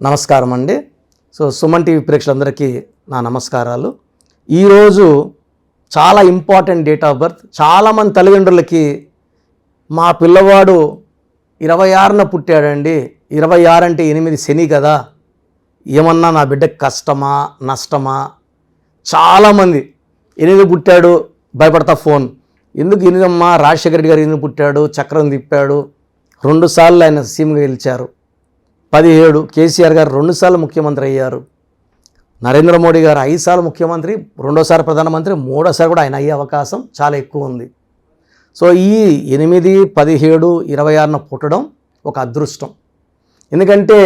నమస్కారం అండి. సుమన్ టీవీ ప్రేక్షకులందరికీ నా నమస్కారాలు. ఈరోజు చాలా ఇంపార్టెంట్ డేట్ ఆఫ్ బర్త్. చాలామంది తల్లిదండ్రులకి మా పిల్లవాడు 26న పుట్టాడండి, 26 అంటే 8 శని కదా, ఏమన్నా నా బిడ్డకి కష్టమా నష్టమా? చాలామంది 8 పుట్టాడు భయపడతా ఫోన్, ఎందుకు 8 అమ్మా? రాజశేఖర రెడ్డి గారు 8 పుట్టాడు, చక్రం తిప్పాడు, 2 సార్లు ఆయన సీఎంగా గెలిచారు. 17 కేసీఆర్ గారు 2 సార్లు ముఖ్యమంత్రి అయ్యారు. నరేంద్ర మోడీ గారు 5 సార్లు ముఖ్యమంత్రి, 2సారి ప్రధానమంత్రి, 3సారి కూడా ఆయన అయ్యే అవకాశం చాలా ఎక్కువ ఉంది. ఈ 8, 17, 26న పుట్టడం ఒక అదృష్టం. ఎందుకంటే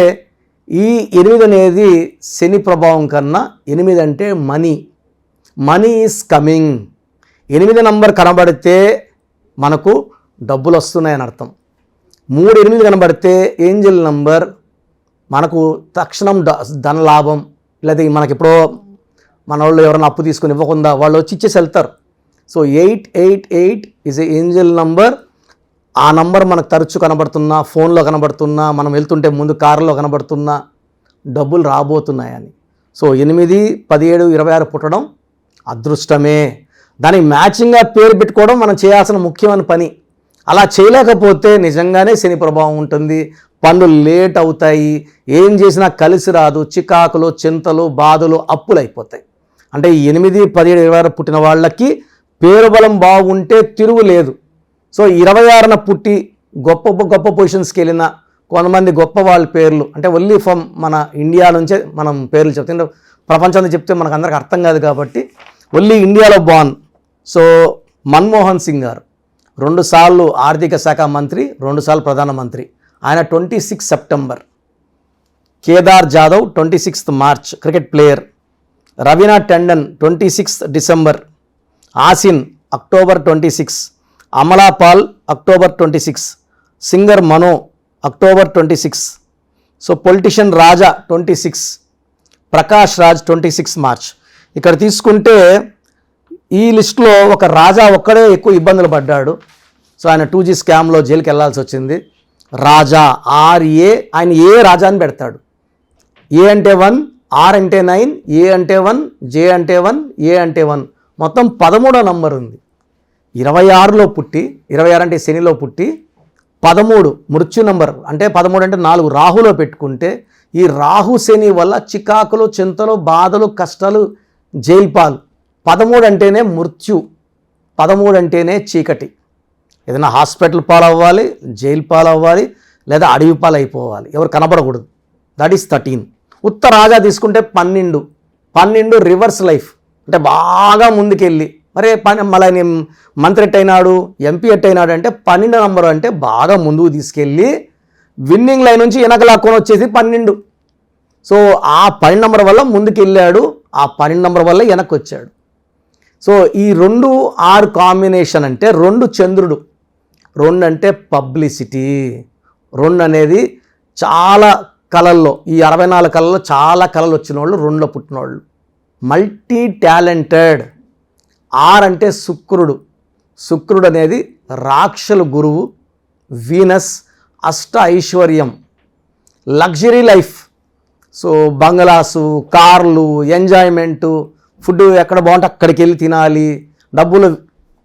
ఈ 8 అనేది శని ప్రభావం కన్నా 8 అంటే మనీ ఈజ్ కమింగ్. 8 నంబర్ కనబడితే మనకు డబ్బులు వస్తున్నాయని అర్థం. 3, 8 కనబడితే ఏంజల్ నంబర్, మనకు తక్షణం ధనలాభం. లేదా మనకి ఎప్పుడో మన వాళ్ళు ఎవరైనా అప్పు తీసుకుని ఇవ్వకుండా వాళ్ళు వచ్చి ఇచ్చేసి వెళ్తారు. 888 ఈజ్ ఏ ఏంజల్ నంబర్. ఆ నంబర్ మనకు తరచు కనబడుతున్నా, ఫోన్లో కనబడుతున్నా, మనం వెళ్తుంటే ముందు కారులో కనబడుతున్నా డబ్బులు రాబోతున్నాయని. 8, 17, 26 పుట్టడం అదృష్టమే. దానికి మ్యాచింగ్గా పేరు పెట్టుకోవడం మనం చేయాల్సిన ముఖ్యమైన పని. అలా చేయలేకపోతే నిజంగానే శని ప్రభావం ఉంటుంది, పనులు లేట్ అవుతాయి, ఏం చేసినా కలిసి రాదు, చికాకులు, చింతలు, బాధలు, అప్పులు అయిపోతాయి. అంటే 8, 17, 26 పుట్టిన వాళ్ళకి పేరు బలం బాగుంటే తిరుగు లేదు. 26న పుట్టి గొప్ప గొప్ప పొజిషన్స్కి వెళ్ళిన కొంతమంది గొప్ప వాళ్ళ పేర్లు, అంటే ఓన్లీ ఫ్రమ్ మన ఇండియా నుంచే మనం పేర్లు చెప్తే, ప్రపంచాన్ని చెప్తే మనకు అందరికి అర్థం కాదు కాబట్టి ఓన్లీ ఇండియాలో బాన్. మన్మోహన్ సింగ్ గారు 2 సార్లు ఆర్థిక శాఖ మంత్రి, 2 సార్లు ప్రధానమంత్రి. ఆయన 26 September. Kedar Jadhav 26 March cricket player. Raveena Tandon 26 December. Asin October 26. Amala Paul October 26. Singer Mano October 26. Politician Raja 26. Prakash Raj 26 March. ఇక్కడ తీసుకుంటే ఈ లిస్టులో ఒక రాజా ఒక్కడే ఎక్కువ ఇబ్బందులు పడ్డాడు. ఆయన 2G స్కామ్లో జైలుకి వెళ్లాల్సి వచ్చింది. రాజా RA, ఆయన ఏ రాజా అని పెడతాడు. A అంటే 1, R అంటే 9, A అంటే 1, J అంటే 1, A అంటే 1, మొత్తం 13వ నంబర్ ఉంది. 26లో పుట్టి, 26 అంటే శనిలో పుట్టి, 13 మృత్యు నంబర్, అంటే 13 అంటే 4 రాహులో పెట్టుకుంటే ఈ రాహు శని వల్ల చికాకులు, చింతలు, బాధలు, కష్టాలు, జైల్పాలు. 13 అంటేనే మృత్యు, 13 అంటేనే చీకటి. ఏదైనా హాస్పిటల్ పాలవ్వాలి, జైలు పాలవ్వాలి, లేదా అడవి పాలు అయిపోవాలి, ఎవరు కనబడకూడదు. That is 13. రాజా తీసుకుంటే 12 రివర్స్ లైఫ్, అంటే బాగా ముందుకెళ్ళి మళ్ళీ మంత్రి ఎట్టయినాడు, ఎంపీ ఎట్టయినాడు అంటే 12 నంబరు అంటే బాగా ముందుకు తీసుకెళ్ళి విన్నింగ్ లైన్ నుంచి వెనక లాక్కొని వచ్చేసి 12. ఆ 12 నంబర్ వల్ల ముందుకెళ్ళాడు, ఆ 12 నంబర్ వల్ల వెనక్కి వచ్చాడు. ఈ 2, 6 కాంబినేషన్ అంటే 2 చంద్రుడు. 2 అంటే పబ్లిసిటీ. 2 అనేది చాలా కళల్లో, ఈ 64 కళల్లో చాలా కళలు వచ్చిన వాళ్ళు 2లో పుట్టిన వాళ్ళు, మల్టీ టాలెంటెడ్. 6 అంటే శుక్రుడు అనేది రాక్షల గురువు, వీనస్, అష్ట ఐశ్వర్యం, లగ్జరీ లైఫ్. బంగ్లాసు, కార్లు, ఎంజాయ్మెంటు, ఫుడ్ ఎక్కడ బాగుంటే అక్కడికి వెళ్ళి తినాలి, డబ్బులు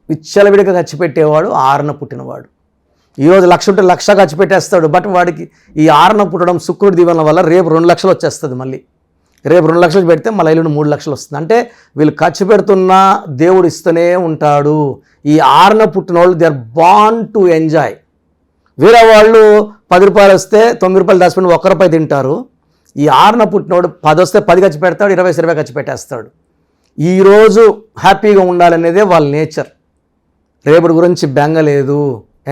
విచ్చలవిడిగా ఖర్చు పెట్టేవాడు 6న పుట్టినవాడు. ఈరోజు 1,00,000 ఉంటే 1,00,000 ఖర్చు పెట్టేస్తాడు. బట్ వాడికి ఈ 6న పుట్టడం శుక్రుడి దీవెన వల్ల రేపు 2 లక్షలు వచ్చేస్తుంది. మళ్ళీ రేపు 2 లక్షలు పెడితే మళ్ళీ ఎల్లుండి 3 లక్షలు వస్తుంది. అంటే వీళ్ళు ఖర్చు పెడుతున్నా దేవుడు ఇస్తూనే ఉంటాడు. ఈ 6న పుట్టిన వాళ్ళు they are born to enjoy. వేరే వాళ్ళు 10 రూపాయలు వస్తే 9 రూపాయలు దాచిపెట్టి 1 రూపాయి తింటారు. ఈ 6న పుట్టినవాడు 10 వస్తే 10 ఖర్చు పెడతాడు, 20 ఖర్చు పెట్టేస్తాడు. ఈరోజు హ్యాపీగా ఉండాలనేదే వాళ్ళ నేచర్. రేపటి గురించి బెంగ లేదు.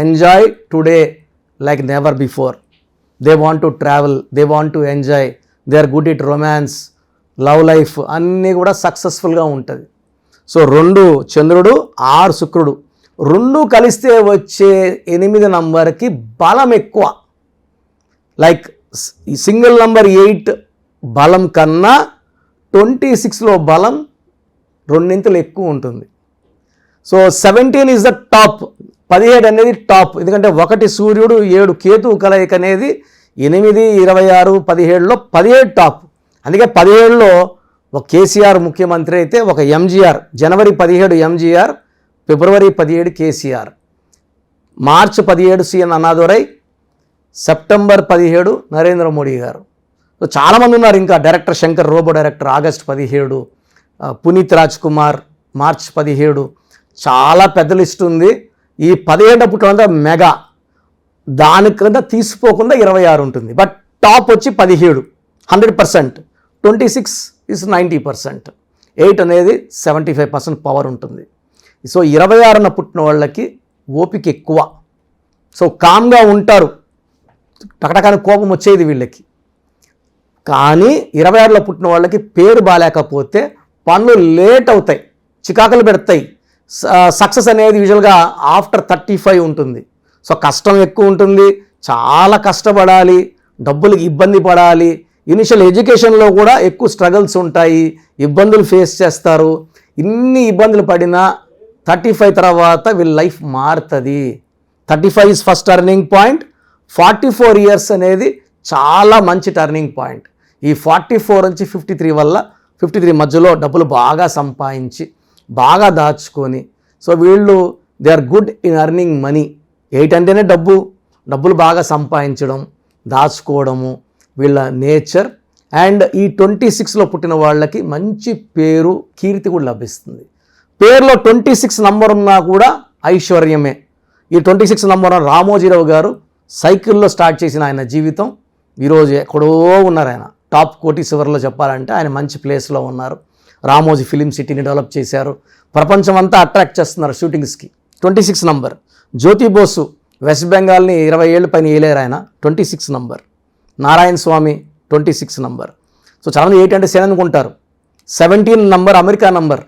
Enjoy today like never before. They want to travel, they want to enjoy, they are good at romance, love life అన్నీ కూడా సక్సెస్ఫుల్గా ఉంటుంది. 2 చంద్రుడు, 6 శుక్రుడు, 2 కలిస్తే వచ్చే 8 నంబర్కి బలం ఎక్కువ. లైక్ సింగిల్ నంబర్ 8 బలం కన్నా 26లో బలం 2 ఎక్కువ ఉంటుంది. 17 ఈజ్ ద టాప్. 17 అనేది టాప్. ఎందుకంటే 1 సూర్యుడు 7 కేతు కలయిక అనేది 8, 26, 17లో 17 టాప్. అందుకే 17లో ఒక కేసీఆర్ ముఖ్యమంత్రి అయితే ఒక ఎంజీఆర్, జనవరి 17 ఎంజీఆర్, ఫిబ్రవరి 17 కేసీఆర్, మార్చి 17 CN Annadurai, September 17 Narendra Modi garu. So చాలామంది ఉన్నారు. ఇంకా director Shankar, Robo director August 17, Puneeth Raj Kumar March 17. చాలా పెద్ద లిస్ట్ ఉంది. ఈ 17 పుట్టినంత మెగా, దానికన్నా తీసిపోకుండా 26 ఉంటుంది. బట్ టాప్ వచ్చి 17, 100%. 26 ఇస్ 90%. 8 అనేది 75% పవర్ ఉంటుంది. సో 26న పుట్టిన వాళ్ళకి ఓపిక ఎక్కువ. సో కామ్గా ఉంటారు, టకటకాని కోపం వచ్చేది వీళ్ళకి. కానీ 26లో పుట్టిన వాళ్ళకి పేరు బాగాలేకపోతే పనులు లేట్ అవుతాయి, చికాకులు పెడతాయి. సక్సెస్ అనేది యూజువల్గా ఆఫ్టర్ 35 ఉంటుంది. సో కష్టం ఎక్కువ ఉంటుంది, చాలా కష్టపడాలి, డబ్బులకి ఇబ్బంది పడాలి. ఇనిషియల్ ఎడ్యుకేషన్లో కూడా ఎక్కువ స్ట్రగల్స్ ఉంటాయి, ఇబ్బందులు ఫేస్ చేస్తారు. ఇన్ని ఇబ్బందులు పడినా 35 తర్వాత వీళ్ళ లైఫ్ మారుతుంది. 35 is first turning point. 44 years అనేది చాలా మంచి టర్నింగ్ పాయింట్. ఈ 44 నుంచి 53 మధ్యలో డబ్బులు బాగా సంపాదించి బాగా దాచుకొని, సో వీళ్ళు they are good in earning money. 8 అంటేనే డబ్బులు బాగా సంపాదించడం, దాచుకోవడము వీళ్ళ నేచర్. అండ్ ఈ 26లో పుట్టిన వాళ్ళకి మంచి పేరు, కీర్తి కూడా లభిస్తుంది. పేరులో 26 నంబర్ ఉన్నా కూడా ఐశ్వర్యమే. ఈ 26 నంబర్ రామోజీరావు గారు సైకిల్లో స్టార్ట్ చేసిన ఆయన జీవితం ఈరోజు ఎక్కడో ఉన్నారు. ఆయన టాప్ కోటీశ్వర్లో చెప్పాలంటే ఆయన మంచి ప్లేస్లో ఉన్నారు. రామోజీ ఫిలిం సిటీని డెవలప్ చేశారు, ప్రపంచం అంతా అట్రాక్ట్ చేస్తున్నారు షూటింగ్స్కి. 26 నంబర్. జ్యోతి బోసు వెస్ట్ బెంగాల్ని 20 ఏళ్ళ పైన ఏలేరు ఆయన, 26 నంబర్. నారాయణ స్వామి 26 నంబర్. సో చాలామంది 8 అంటే 7 అనుకుంటారు. 17 number America number.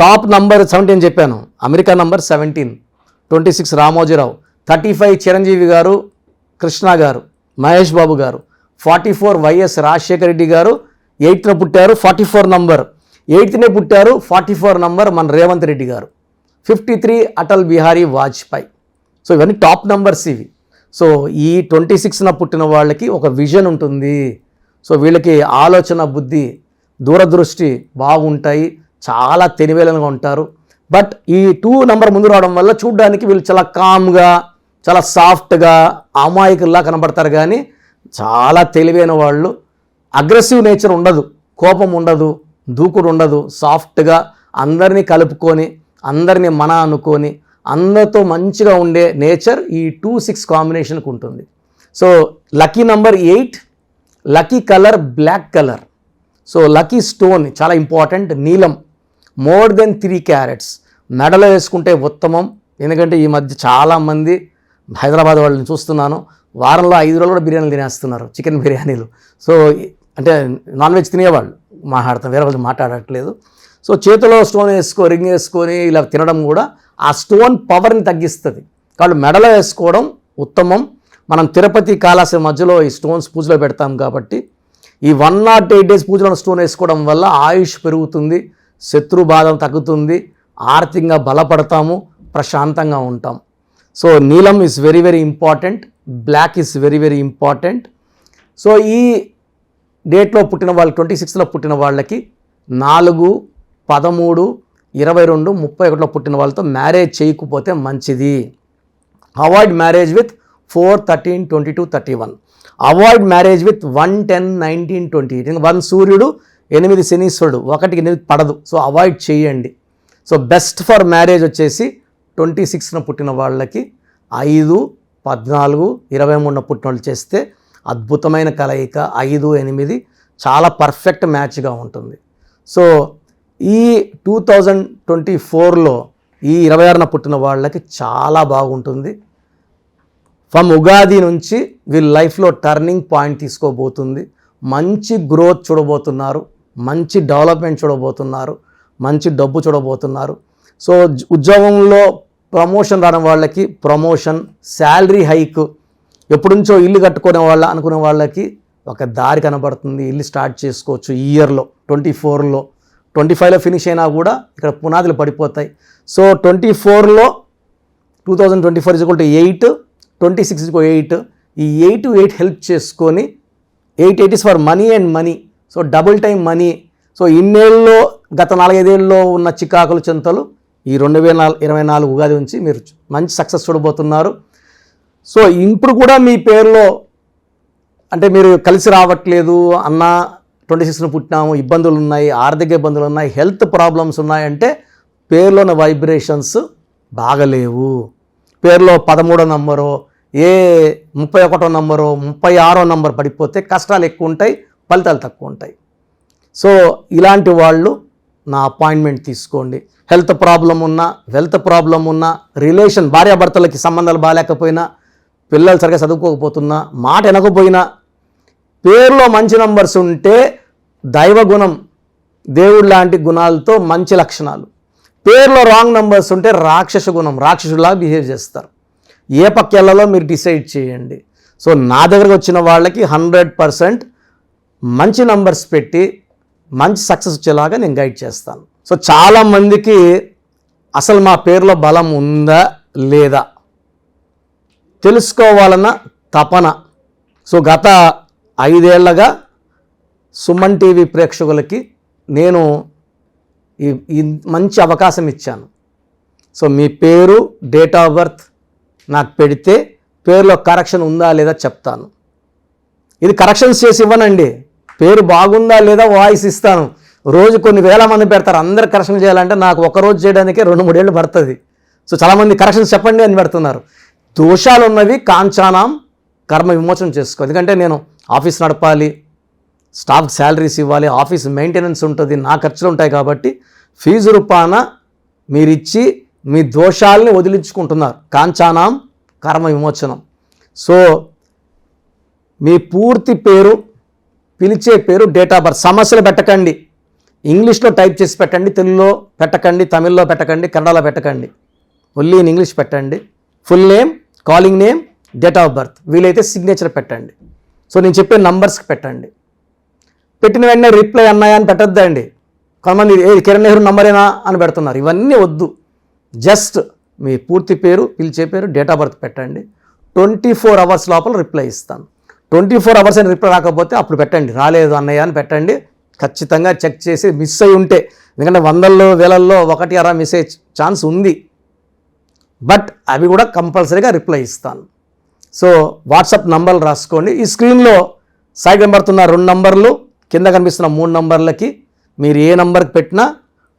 Top number 17 చెప్పాను, అమెరికా నంబర్ 17. 26 రామోజీరావు. 35 చిరంజీవి గారు, కృష్ణ గారు, మహేష్ బాబు గారు. 44 వైఎస్ రాజశేఖర రెడ్డి గారు 8న పుట్టారు, 44 నంబర్. 8నే పుట్టారు, 44 నంబర్ మన రేవంత్ రెడ్డి గారు. 53 అటల్ బిహారీ వాజ్పేయి. సో ఇవన్నీ టాప్ నంబర్స్ ఇవి. సో ఈ 26న పుట్టిన వాళ్ళకి ఒక విజన్ ఉంటుంది. సో వీళ్ళకి ఆలోచన బుద్ధి, దూరదృష్టి బాగుంటాయి, చాలా తెలివేలనుగా ఉంటారు. బట్ ఈ 2 నంబర్ ముందు రావడం వల్ల చూడడానికి వీళ్ళు చాలా కామ్గా, చాలా సాఫ్ట్గా, అమాయకుల్లా కనబడతారు. కానీ చాలా తెలివైన వాళ్ళు. అగ్రెసివ్ నేచర్ ఉండదు, కోపం ఉండదు, దూకుడు ఉండదు. సాఫ్ట్గా అందరినీ కలుపుకొని, అందరినీ మన అనుకొని, అందరితో మంచిగా ఉండే నేచర్ ఈ 2-6 కాంబినేషన్కి ఉంటుంది. So lucky number 8, lucky colour black colour. So lucky stone చాలా ఇంపార్టెంట్, నీలం. మోర్ దెన్ 3 క్యారెట్స్ మెడలో వేసుకుంటే ఉత్తమం. ఎందుకంటే ఈ మధ్య చాలామంది హైదరాబాద్ వాళ్ళని చూస్తున్నాను, వారంలో 5 రోజులు కూడా బిర్యానీలు తినేస్తున్నారు, చికెన్ బిర్యానీలు. సో అంటే నాన్ వెజ్ తినేవాళ్ళు మాట్లాడతాం, వేరే వాళ్ళు మాట్లాడట్లేదు. సో చేతిలో స్టోన్ రింగ్ వేసుకొని ఇలా తినడం కూడా ఆ స్టోన్ పవర్ని తగ్గిస్తుంది. కాబట్టి మెడలో వేసుకోవడం ఉత్తమం. మనం తిరుపతి, కాళహస్తి మధ్యలో ఈ స్టోన్స్ పూజలో పెడతాం కాబట్టి ఈ 108 డేస్ పూజలో స్టోన్ వేసుకోవడం వల్ల ఆయుష్ పెరుగుతుంది, శత్రు బాధ తగ్గుతుంది, ఆర్థికంగా బలపడతాము, ప్రశాంతంగా ఉంటాం. సో నీలం is very very important, black is very very important. So ఈ డేట్లో పుట్టిన వాళ్ళు, 26లో పుట్టిన వాళ్ళకి 4, 13, 22, 31లో పుట్టిన వాళ్ళతో మ్యారేజ్ చేయకపోతే మంచిది. Avoid marriage with 4, 13, 22, 31. Avoid marriage with 1, 10, 19, 20. 1 సూర్యుడు, 8 శనీశ్వరుడు, 1కి 8 పడదు. సో అవాయిడ్ చేయండి. సో బెస్ట్ ఫర్ మ్యారేజ్ వచ్చేసి 26న పుట్టిన వాళ్ళకి 5, 14, 23న పుట్టిన వాళ్ళు చేస్తే అద్భుతమైన కలయిక. 5, 8 చాలా పర్ఫెక్ట్ మ్యాచ్గా ఉంటుంది. సో ఈ 2024లో ఈ 26న పుట్టిన వాళ్ళకి చాలా బాగుంటుంది. ఫ్రమ్ ఉగాది నుంచి వీళ్ళ లైఫ్లో టర్నింగ్ పాయింట్ తీసుకోబోతుంది. మంచి గ్రోత్ చూడబోతున్నారు, మంచి డెవలప్మెంట్ చూడబోతున్నారు, మంచి డబ్బు చూడబోతున్నారు. సో ఉద్యోగంలో ప్రమోషన్ రావడం వాళ్ళకి ప్రమోషన్, శాలరీ హైక్, ఎప్పటి నుంచో ఇల్లు కట్టుకునే అనుకునే వాళ్ళకి ఒక దారి కనబడుతుంది, ఇల్లు స్టార్ట్ చేసుకోవచ్చు ఈ ఇయర్లో. 24లో 25లో ఫినిష్ అయినా కూడా ఇక్కడ పునాదులు పడిపోతాయి. సో 24లో 2024 = 8, 26 = 8. ఈ 8 to 8 హెల్ప్ చేసుకొని 8 is for money and money. So double time money. So ఇన్నేళ్ళలో గత 4-5 ఏళ్ళలో ఉన్న చికాకులు చింతలు ఈ 2024 ఉగాది నుంచి మీరు మంచి సక్సెస్ చూడబోతున్నారు. సో ఇప్పుడు కూడా మీ పేరులో అంటే మీరు కలిసి రావట్లేదు అన్న, 26న పుట్టినాము, ఇబ్బందులు ఉన్నాయి, ఆర్థిక ఇబ్బందులు ఉన్నాయి, హెల్త్ ప్రాబ్లమ్స్ ఉన్నాయంటే పేరులోని వైబ్రేషన్స్ బాగలేవు. పేరులో 13వ నంబరో 31వ నంబరో 36వ నంబర్ పడిపోతే కష్టాలు ఎక్కువ ఉంటాయి, ఫలితాలు తక్కువ ఉంటాయి. సో ఇలాంటి వాళ్ళు నా అపాయింట్మెంట్ తీసుకోండి. హెల్త్ ప్రాబ్లం ఉన్నా, వెల్త్ ప్రాబ్లం ఉన్నా, రిలేషన్ భార్యాభర్తలకి సంబంధాలు బాగాలేకపోయినా, పిల్లలు సరిగ్గా చదువుకోకపోతున్నా, మాట వినకపోయినా, పేరులో మంచి నంబర్స్ ఉంటే దైవగుణం, దేవుడు లాంటి గుణాలతో మంచి లక్షణాలు. పేరులో రాంగ్ నంబర్స్ ఉంటే రాక్షస గుణం, రాక్షసులాగా బిహేవ్ చేస్తారు. ఏ పక్కెళ్లలో మీరు డిసైడ్ చేయండి. సో నా దగ్గరకు వచ్చిన వాళ్ళకి 100% మంచి నంబర్స్ పెట్టి మంచి సక్సెస్ వచ్చేలాగా నేను గైడ్ చేస్తాను. సో చాలామందికి అసలు మా పేరులో బలం ఉందా లేదా తెలుసుకోవాలన్న తపన. సో గత 5 ఏళ్లుగా సుమన్ టీవీ ప్రేక్షకులకి నేను ఈ మంచి అవకాశం ఇచ్చాను. సో మీ పేరు, డేట్ ఆఫ్ బర్త్ నాకు పెడితే పేరులో కరెక్షన్ ఉందా లేదా చెప్తాను. ఇది కరెక్షన్స్ చేసి ఇవ్వనండి, పేరు బాగుందా లేదా వాయిస్ ఇస్తాను. రోజు కొన్ని వేల మంది పెడతారు, అందరు కరెక్షన్ చేయాలంటే నాకు ఒకరోజు చేయడానికే 2-3 ఏళ్ళు పడుతుంది. సో చాలామంది కరెక్షన్స్ చెప్పండి అని పెడుతున్నారు. దోషాలు ఉన్నవి కాంచానాం కర్మ విమోచన చేసుకో. ఎందుకంటే నేను ఆఫీస్ నడపాలి, స్టాఫ్ శాలరీస్ ఇవ్వాలి, ఆఫీస్ మెయింటెనెన్స్ ఉంటుంది, నా ఖర్చులు ఉంటాయి. కాబట్టి ఫీజు రూపాన మీరిచ్చి మీ దోషాలని వదిలించుకుంటున్నారు. కాంచానాం కర్మ విమోచనం. సో మీ పూర్తి పేరు, పిలిచే పేరు, డేట్ ఆఫ్ బర్త్, సమస్యలు పెట్టకండి. ఇంగ్లీష్లో టైప్ చేసి పెట్టండి, తెలుగులో పెట్టకండి, తమిళ్లో పెట్టకండి, కన్నడలో పెట్టకండి. ఓన్లీ ఇన్ ఇంగ్లీష్ పెట్టండి. Full name, calling name, date of birth, వీలైతే సిగ్నేచర్ పెట్టండి. సో నేను చెప్పే నంబర్స్కి పెట్టండి. పెట్టిన వెంటనే రిప్లై అన్నాయా అని పెట్టద్దండి. కొంతమంది కిరణ్ నెహ్రూ నంబరేనా అని పెడుతున్నారు. ఇవన్నీ వద్దు. జస్ట్ మీ పూర్తి పేరు, పిలిచే పేరు, డేట్ ఆఫ్ బర్త్ పెట్టండి. 24 hours లోపల రిప్లై ఇస్తాను. 24 hours అని రిప్లై రాకపోతే అప్పుడు పెట్టండి, రాలేదు అన్నయ్య అని పెట్టండి. ఖచ్చితంగా చెక్ చేసి మిస్ అయి ఉంటే, ఎందుకంటే 100ల్లో 1000ల్లో 1 అరా మిస్ అయ్యే ఛాన్స్ ఉంది. బట్ అవి కూడా కంపల్సరీగా రిప్లై ఇస్తాను. సో వాట్సాప్ నంబర్లు రాసుకోండి. ఈ స్క్రీన్లో సైడ్ కనబడుతున్న 2 నంబర్లు, కింద కనిపిస్తున్న 3 నంబర్లకి మీరు ఏ నంబర్కి పెట్టినా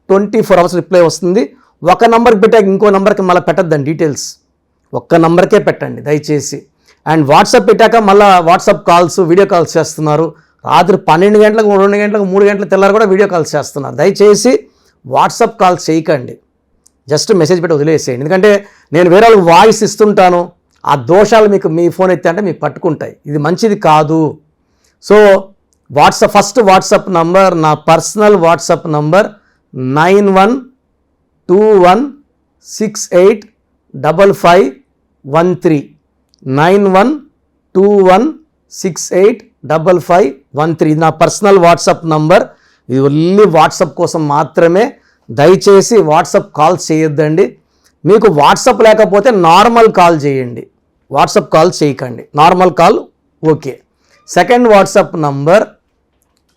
24 hours రిప్లై వస్తుంది. ఒక నంబర్కి పెట్టాక ఇంకో నంబర్కి మళ్ళీ పెట్టద్దండి డీటెయిల్స్, ఒక్క నంబర్కే పెట్టండి దయచేసి. అండ్ వాట్సాప్ పెట్టాక మళ్ళీ వాట్సాప్ కాల్స్, వీడియో కాల్స్ చేస్తున్నారు. రాత్రి 12 గంటలకు, 2 గంటలకు, 3 గంటలకు తెల్లారు కూడా వీడియో కాల్స్ చేస్తున్నారు. దయచేసి వాట్సాప్ కాల్స్ చేయకండి, జస్ట్ మెసేజ్ పెట్టి వదిలేసేయండి. ఎందుకంటే నేను వేరే వాళ్ళకి వాయిస్ ఇస్తుంటాను, ఆ దోషాలు మీకు మీ ఫోన్ ఎత్తే అంటే మీకు పట్టుకుంటాయి. ఇది మంచిది కాదు. సో ఫస్ట్ వాట్సాప్ నంబర్, నా పర్సనల్ వాట్సాప్ నంబర్ 9121685513 9121685513. ఇది నా పర్సనల్ వాట్సాప్ నంబర్. ఇది ఓన్లీ వాట్సాప్ కోసం మాత్రమే. దయచేసి వాట్సాప్ కాల్స్ చేయొద్దండి. మీకు వాట్సాప్ లేకపోతే నార్మల్ కాల్ చేయండి, వాట్సాప్ కాల్ చేయకండి. Normal call okay. Second WhatsApp number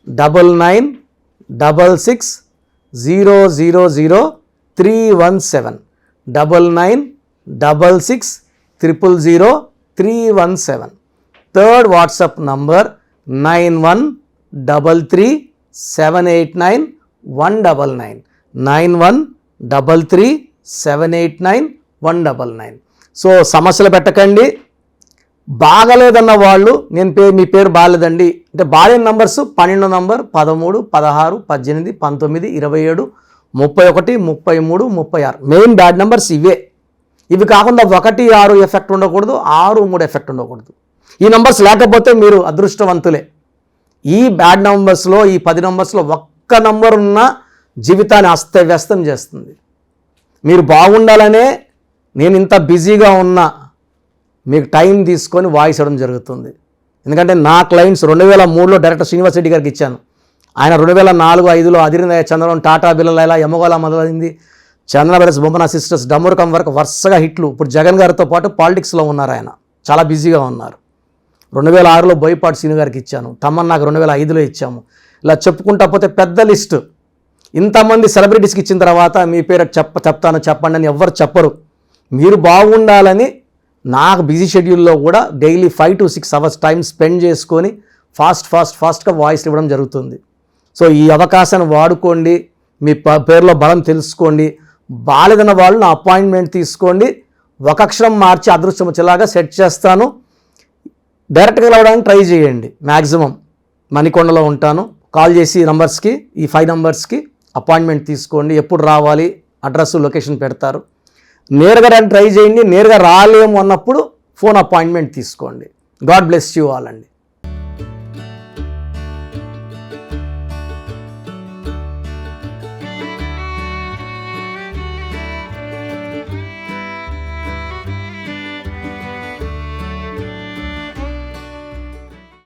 9966000317 9966000317. Third WhatsApp number 9133789199 9133789199. So సమస్యలు పెట్టకండి. బాగలేదన్న వాళ్ళు, మీ పేరు బాగలేదండి అంటే బాగాలేని numbers 12 number, 13, 16, 18, 19, 27, 31, 33, 36 main bad numbers ఇవే. ఇవి కాకుండా 1, 6 ఎఫెక్ట్ ఉండకూడదు, 6, 3 ఎఫెక్ట్ ఉండకూడదు. ఈ నంబర్స్ లేకపోతే మీరు అదృష్టవంతులే. ఈ బ్యాడ్ నంబర్స్లో, ఈ 10 నంబర్స్లో ఒక్క నంబర్ ఉన్న జీవితాన్ని అస్తవ్యస్తం చేస్తుంది. మీరు బాగుండాలనే నేను ఇంత బిజీగా ఉన్నా మీకు టైం తీసుకొని వాయిస్ ఇవ్వడం జరుగుతుంది. ఎందుకంటే నా క్లయింట్స్ 2003లో డైరెక్టర్ శ్రీనివాస్ రెడ్డి గారికి ఇచ్చాను. ఆయన 2004-5లో అదిరినయ చంద్రం, టాటా బిర్లా, యమగోళ మొదలైంది, చంద్ర బ్రదర్స్, బొమ్మన సిస్టర్స్, డమ్మూరకం వరకు వరుసగా హిట్లు. ఇప్పుడు జగన్ గారితో పాటు పాలిటిక్స్లో ఉన్నారు. ఆయన చాలా బిజీగా ఉన్నారు. 2006లో బోయపాటి శ్రీను గారికి ఇచ్చాను, తమన్నాకు 2005లో ఇచ్చాము. ఇలా చెప్పుకుంటా పోతే పెద్ద లిస్టు. ఇంతమంది సెలబ్రిటీస్కి ఇచ్చిన తర్వాత మీ పేరు చెప్తాను చెప్పండి అని ఎవ్వరు చెప్పరు. మీరు బాగుండాలని నాకు బిజీ షెడ్యూల్లో కూడా daily 5 to 6 hours time spend చేసుకొని ఫాస్ట్గా వాయిస్ ఇవ్వడం జరుగుతుంది. సో ఈ అవకాశాన్ని వాడుకోండి, మీ పేరులో బలం తెలుసుకోండి. బాలేదన్న వాళ్ళు నా అపాయింట్మెంట్ తీసుకోండి, ఒక అక్షరం మార్చి అదృష్టం వచ్చేలాగా సెట్ చేస్తాను. డైరెక్ట్గా రావడానికి ట్రై చేయండి. మ్యాక్సిమం మణికొండలో ఉంటాను. కాల్ చేసి ఈ 5 నంబర్స్కి అపాయింట్మెంట్ తీసుకోండి. ఎప్పుడు రావాలి, అడ్రస్, లొకేషన్ పెడతారు. నేరుగా ట్రై చేయండి. నేరుగా రాలేము అన్నప్పుడు ఫోన్ అపాయింట్మెంట్ తీసుకోండి. గాడ్ బ్లెస్ యూ ఆల్ అండి.